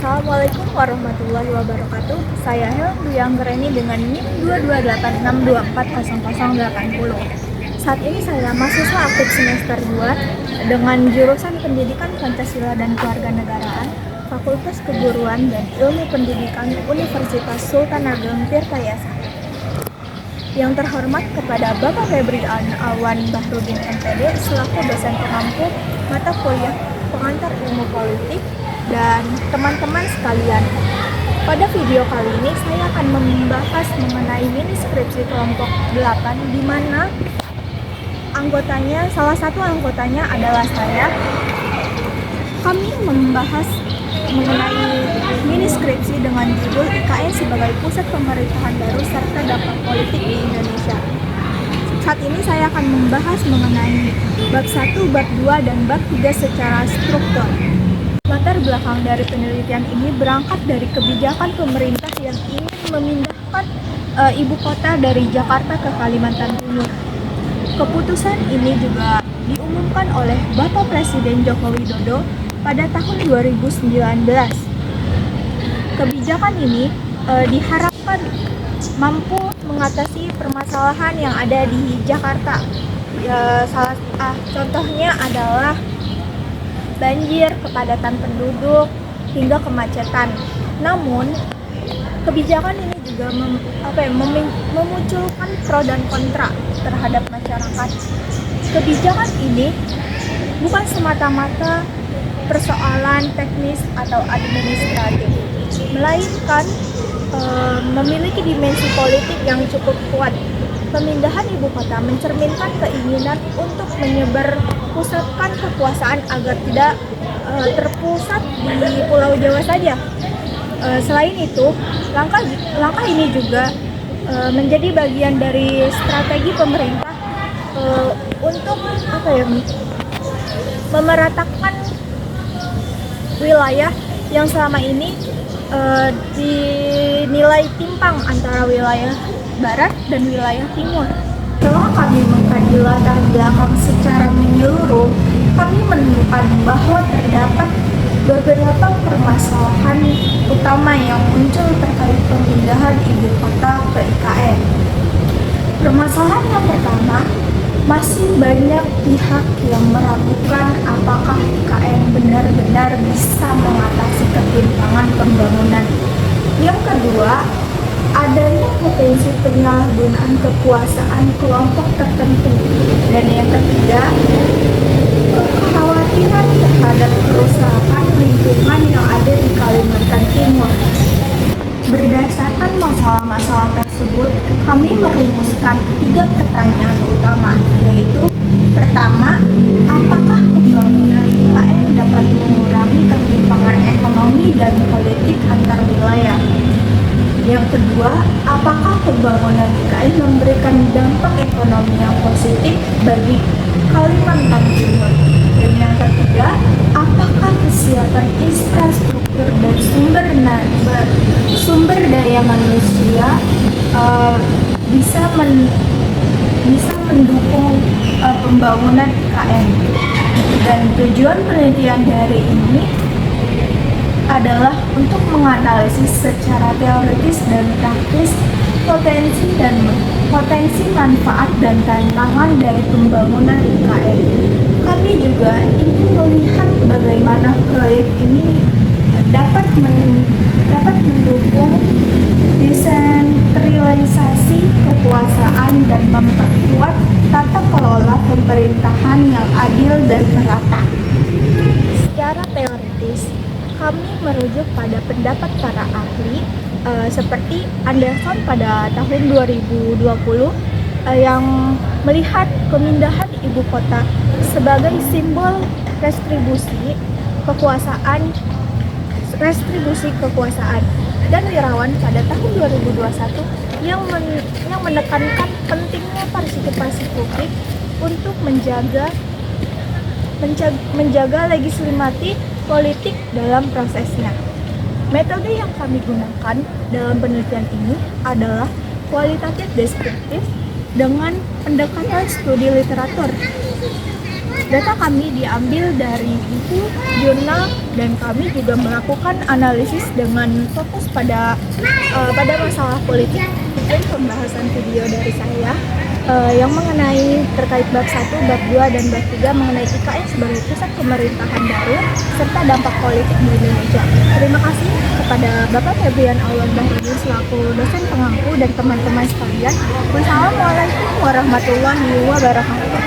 Assalamualaikum warahmatullahi wabarakatuh. Saya Helen Dwi Anggreni dengan NIM 228624080. Saat ini saya mahasiswa aktif semester 2 dengan jurusan Pendidikan Pancasila dan Kewarganegaraan, Fakultas Keguruan dan Ilmu Pendidikan Universitas Sultan Ageng Tirtayasa. Yang terhormat kepada Bapak Febri Awan Bahrudin MPD selaku dosen pengampu mata kuliah pengantar ilmu politik dan teman-teman sekalian. Pada video kali ini saya akan membahas mengenai mini skripsi kelompok 8 di mana salah satu anggotanya adalah saya. Kami membahas mengenai mini skripsi dengan judul IKN sebagai pusat pemerintahan baru serta dampak politik di Indonesia. Saat ini saya akan membahas mengenai bab 1, bab 2, dan bab 3 secara struktur. Latar belakang dari penelitian ini berangkat dari kebijakan pemerintah yang ingin memindahkan ibu kota dari Jakarta ke Kalimantan Timur. Keputusan ini juga diumumkan oleh Bapak Presiden Joko Widodo pada tahun 2019. Kebijakan ini diharapkan mampu mengatasi permasalahan yang ada di Jakarta. Contohnya adalah banjir, kepadatan penduduk, hingga kemacetan. Namun, kebijakan ini juga memunculkan pro dan kontra terhadap masyarakat. Kebijakan ini bukan semata-mata persoalan teknis atau administratif, melainkan memiliki dimensi politik yang cukup kuat. Pemindahan ibu kota mencerminkan keinginan untuk pusatkan kekuasaan agar tidak terpusat di Pulau Jawa saja. Selain itu, langkah ini juga menjadi bagian dari strategi pemerintah untuk memeratakan wilayah yang selama ini dinilai timpang antara wilayah barat dan wilayah timur. Setelah kami mengkaji latar belakang secara menyeluruh, kami menemukan bahwa terdapat beberapa permasalahan utama yang muncul terkait pemindahan ibu kota ke IKN. Permasalahan yang pertama, masih banyak pihak yang meragukan apakah IKN benar-benar bisa mengatasi ketimpangan pembangunan. Yang kedua, adanya potensi penyalahgunaan kekuasaan kelompok tertentu. Dan yang ketiga, kekhawatiran terhadap kerusakan lingkungan yang ada di Kalimantan Timur. Berdasarkan masalah-masalah tersebut, kami merumuskan 3 pertanyaan utama, yaitu pertama, apakah pembangunan IKN dapat mengurangi ketimpangan ekonomi dan politik antar wilayah? Yang kedua, apakah pembangunan IKN memberikan dampak ekonomi yang positif bagi Kalimantan Timur? Dan yang ketiga, apakah kesiapan infrastruktur dan sumber daya manusia bisa mendukung pembangunan IKN? Dan tujuan penelitian dari ini adalah untuk menganalisis secara teoritis dan praktis potensi manfaat dan tantangan dari pembangunan IKN. Kami juga ingin melihat bagaimana proyek ini dapat mendukung desentralisasi kekuasaan dan memperkuat tata kelola pemerintahan yang adil dan merata. Secara teoritis, kami merujuk pada pendapat para ahli seperti Anderson pada tahun 2020 yang melihat pemindahan ibu kota sebagai simbol restribusi kekuasaan, dan Wirawan pada tahun 2021 yang menekankan pentingnya partisipasi publik untuk menjaga legitimasi politik dalam prosesnya. Metode yang kami gunakan dalam penelitian ini adalah kualitatif deskriptif dengan pendekatan studi literatur. Data kami diambil dari buku, jurnal, dan kami juga melakukan analisis dengan fokus pada masalah politik. Mungkin pembahasan video dari saya yang mengenai terkait bab 1, bab 2, dan bab 3 mengenai IKN sebagai pusat pemerintahan baru serta dampak politik di Indonesia. Terima kasih kepada Bapak Febrian Alwan Bahrudin selaku dosen pengampu dan teman-teman sekalian. Wassalamualaikum warahmatullahi wabarakatuh.